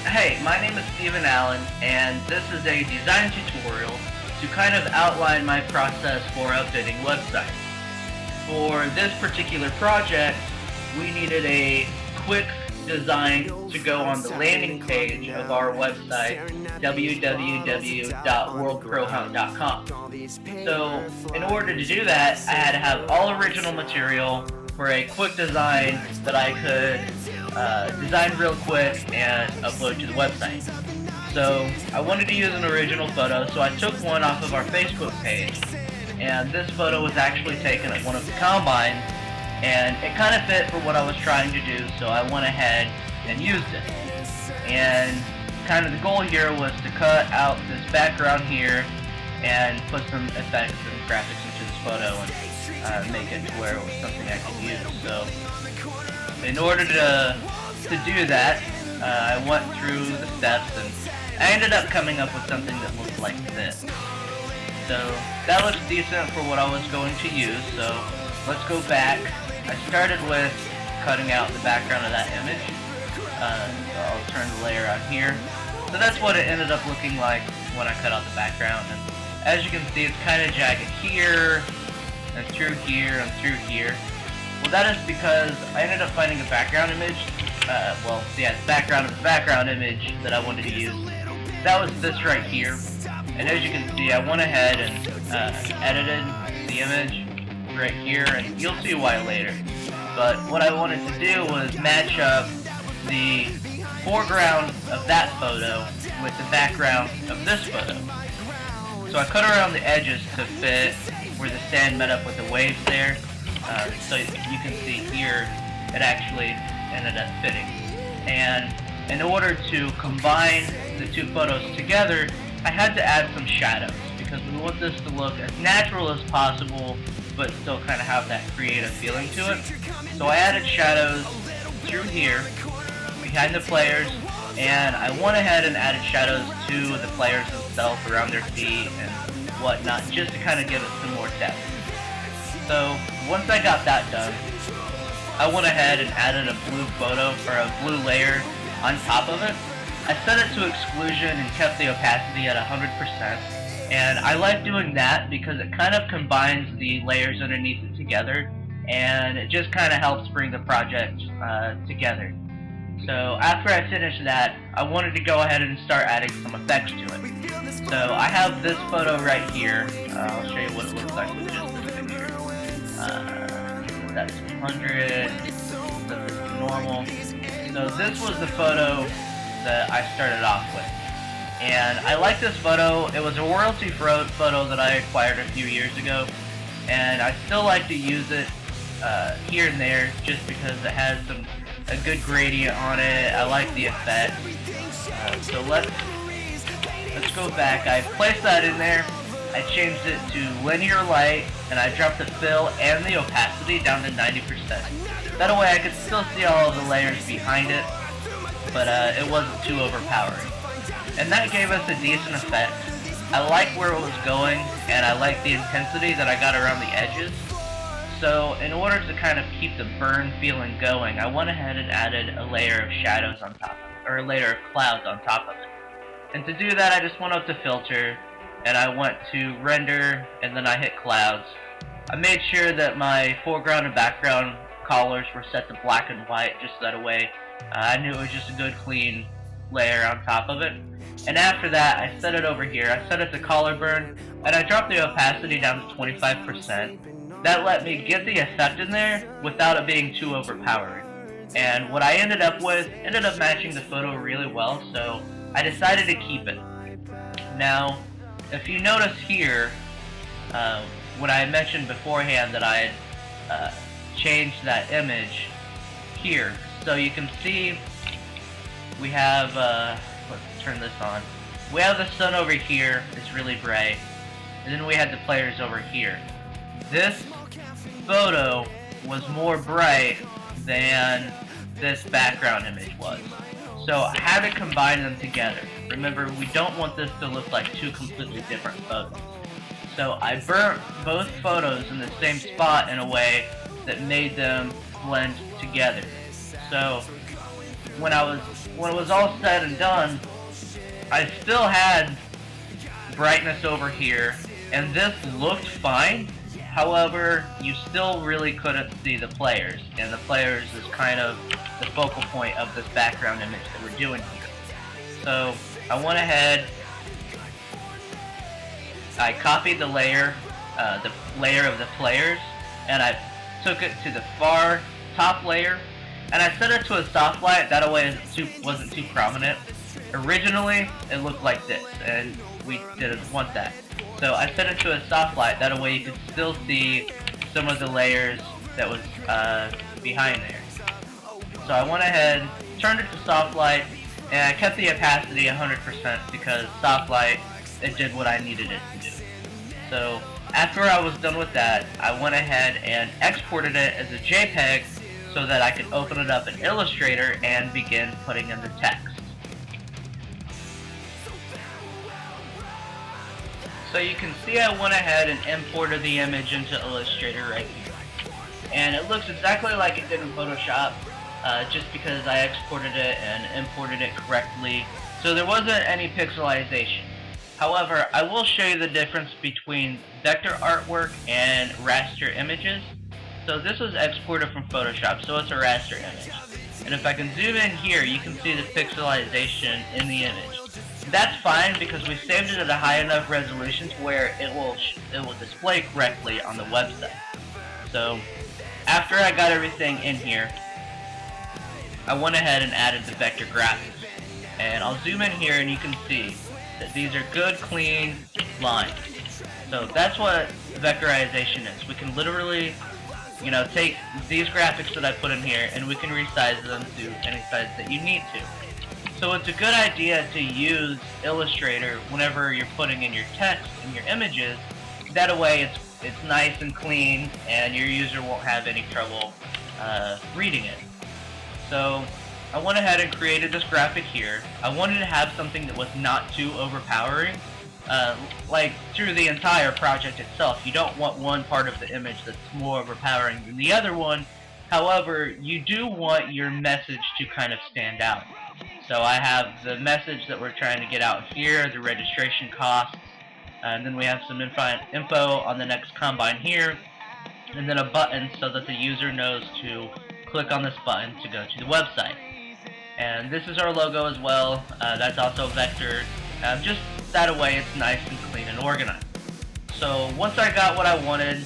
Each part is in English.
Hey, my name is Steven Allen, and this is a design tutorial to kind of outline my process for updating websites. For this particular project, we needed a quick design to go on the landing page of our website, www.worldprohunt.com. So, in order to do that, I had to have all original material for a quick design that I could design real quick and upload to the website. So I wanted to use an original photo, so I took one off of our Facebook page, and this photo was actually taken at one of the combines, and it kind of fit for what I was trying to do, so I went ahead and used it. And kind of the goal here was to cut out this background here and put some effects and graphics into this photo and make it to where it was something I could use. So in order to do that, I went through the steps and I ended up coming up with something that looked like this. So that looks decent for what I was going to use, so let's go back. I started with cutting out the background of that image. So I'll turn the layer on here. So that's what it ended up looking like when I cut out the background. And as you can see, it's kind of jagged here, and through here, and through here. Well, that is because I ended up finding a background image. The background of the background image that I wanted to use. That was this right here. And as you can see, I went ahead and edited the image right here, and you'll see why later. But what I wanted to do was match up the foreground of that photo with the background of this photo. So I cut around the edges to fit where the sand met up with the waves there. So you can see here, it actually ended up fitting. And in order to combine the two photos together, I had to add some shadows because we want this to look as natural as possible, but still kind of have that creative feeling to it. So I added shadows through here, behind the players, and I went ahead and added shadows to the players themselves around their feet and whatnot, just to kind of give it some more depth. So once I got that done, I went ahead and added a blue photo, or a blue layer on top of it. I set it to exclusion and kept the opacity at 100%. And I like doing that because it kind of combines the layers underneath it together, and it just kind of helps bring the project together. So after I finished that, I wanted to go ahead and start adding some effects to it. So I have this photo right here. I'll show you what it looks like with just this picture. That's 100, that's normal. So this was the photo that I started off with. And I like this photo. It was a royalty photo that I acquired a few years ago. And I still like to use it here and there just because it has a good gradient on it. I like the effect. So let's go back. I placed that in there. I changed it to linear light, and I dropped the fill and the opacity down to 90%. That way I could still see all of the layers behind it, but it wasn't too overpowering. And that gave us a decent effect. I like where it was going, and I like the intensity that I got around the edges. So in order to kind of keep the burn feeling going, I went ahead and added a layer of shadows on top of it, or a layer of clouds on top of it. And to do that, I just went up to filter, and I went to render, and then I hit clouds. I made sure that my foreground and background colors were set to black and white, just that way I knew it was just a good clean layer on top of it. And after that, I set it over here. I set it to color burn, and I dropped the opacity down to 25%. That let me get the effect in there without it being too overpowering. And what I ended up matching the photo really well, so I decided to keep it. Now, if you notice here, when I mentioned beforehand that I had changed that image here, so you can see we have, let's turn this on. We have the sun over here, it's really bright, and then we had the players over here. This photo was more bright than this background image was. So I had to combine them together. Remember, we don't want this to look like two completely different photos. So I burnt both photos in the same spot in a way that made them blend together. So when it was all said and done, I still had brightness over here, and this looked fine. However, you still really couldn't see the players, and the players is kind of the focal point of this background image that we're doing here. So I went ahead, I copied the layer of the players, and I took it to the far top layer, and I set it to a soft light. That way it wasn't too prominent. Originally, it looked like this, and we didn't want that. So I set it to a soft light. That way you could still see some of the layers that was behind there. So I went ahead, turned it to soft light, and I kept the opacity 100% because soft light, it did what I needed it to do. So after I was done with that, I went ahead and exported it as a JPEG so that I could open it up in Illustrator and begin putting in the text. So you can see I went ahead and imported the image into Illustrator right here. And it looks exactly like it did in Photoshop, just because I exported it and imported it correctly. So there wasn't any pixelization. However, I will show you the difference between vector artwork and raster images. So this was exported from Photoshop, so it's a raster image. And if I can zoom in here, you can see the pixelization in the image. That's fine because we saved it at a high enough resolution to where it will display correctly on the website. So after I got everything in here, I went ahead and added the vector graphics. And I'll zoom in here and you can see that these are good, clean lines. So that's what vectorization is. We can literally, take these graphics that I put in here and we can resize them to any size that you need to. So it's a good idea to use Illustrator whenever you're putting in your text and your images. That way it's nice and clean and your user won't have any trouble reading it. So I went ahead and created this graphic here. I wanted to have something that was not too overpowering. Like through the entire project itself, you don't want one part of the image that's more overpowering than the other one. However, you do want your message to kind of stand out. So I have the message that we're trying to get out here, the registration costs, and then we have some info on the next combine here, and then a button so that the user knows to click on this button to go to the website. And this is our logo as well. That's also vectored. Just that way it's nice and clean and organized. So once I got what I wanted,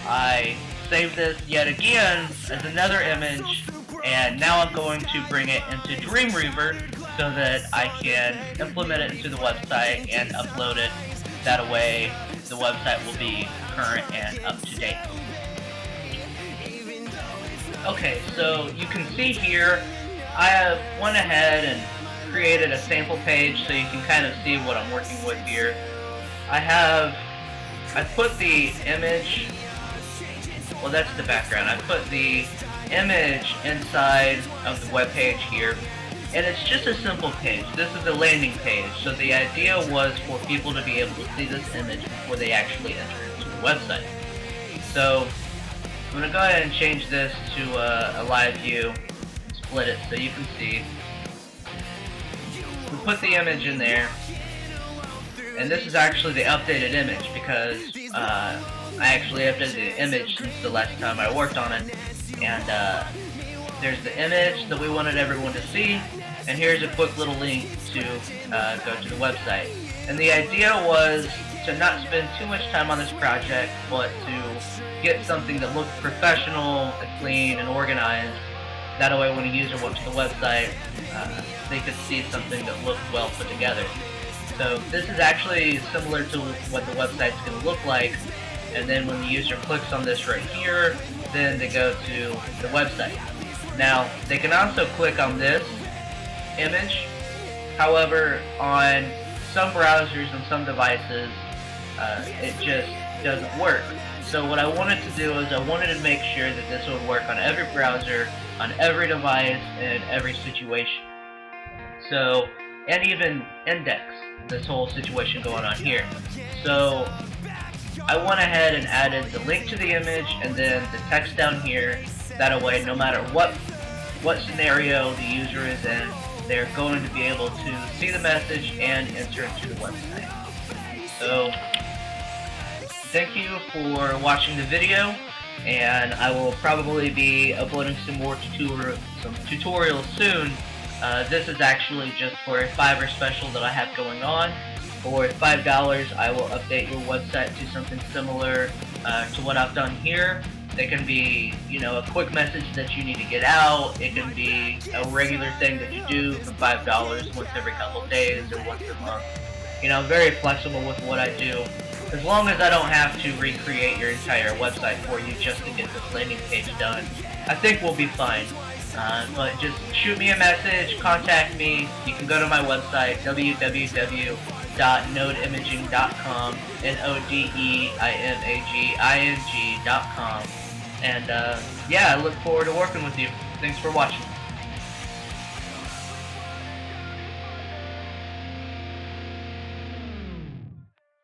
I saved this yet again as another image, and now I'm going to bring it into Dreamweaver so that I can implement it into the website and upload it. That way the website will be current and up to date. Okay, so you can see here I went ahead and created a sample page so you can kind of see what I'm working with here. I put the image, well that's the background, I put the image inside of the web page here, and it's just a simple page. This is a landing page, so the idea was for people to be able to see this image before they actually enter into the website. So I'm going to go ahead and change this to a live view, split it so you can see. We put the image in there, and this is actually the updated image because I actually updated the image since the last time I worked on it. And there's the image that we wanted everyone to see, and here's a quick little link to go to the website. And the idea was to not spend too much time on this project, but to get something that looked professional, clean, and organized. That way when a user went to the website, they could see something that looked well put together. So this is actually similar to what the website's going to look like, and then when the user clicks on this right here, then they go to the website. Now, they can also click on this image. However, on some browsers and some devices, it just doesn't work. So what I wanted to do is I wanted to make sure that this would work on every browser, on every device, in every situation. So, and even index this whole situation going on here. So I went ahead and added the link to the image and then the text down here. That way, no matter what what scenario the user is in, they're going to be able to see the message and enter it to the website. So, thank you for watching the video, and I will probably be uploading some more tutorials soon. This is actually just for a $5 special that I have going on. For $5, I will update your website to something similar to what I've done here. It can be, a quick message that you need to get out. It can be a regular thing that you do for $5 once every couple days or once a month. I'm very flexible with what I do. As long as I don't have to recreate your entire website for you just to get this landing page done, I think we'll be fine. But just shoot me a message, contact me. You can go to my website, www.nodeimaging.com, NODEIMAGING.com. And yeah, I look forward to working with you. Thanks for watching.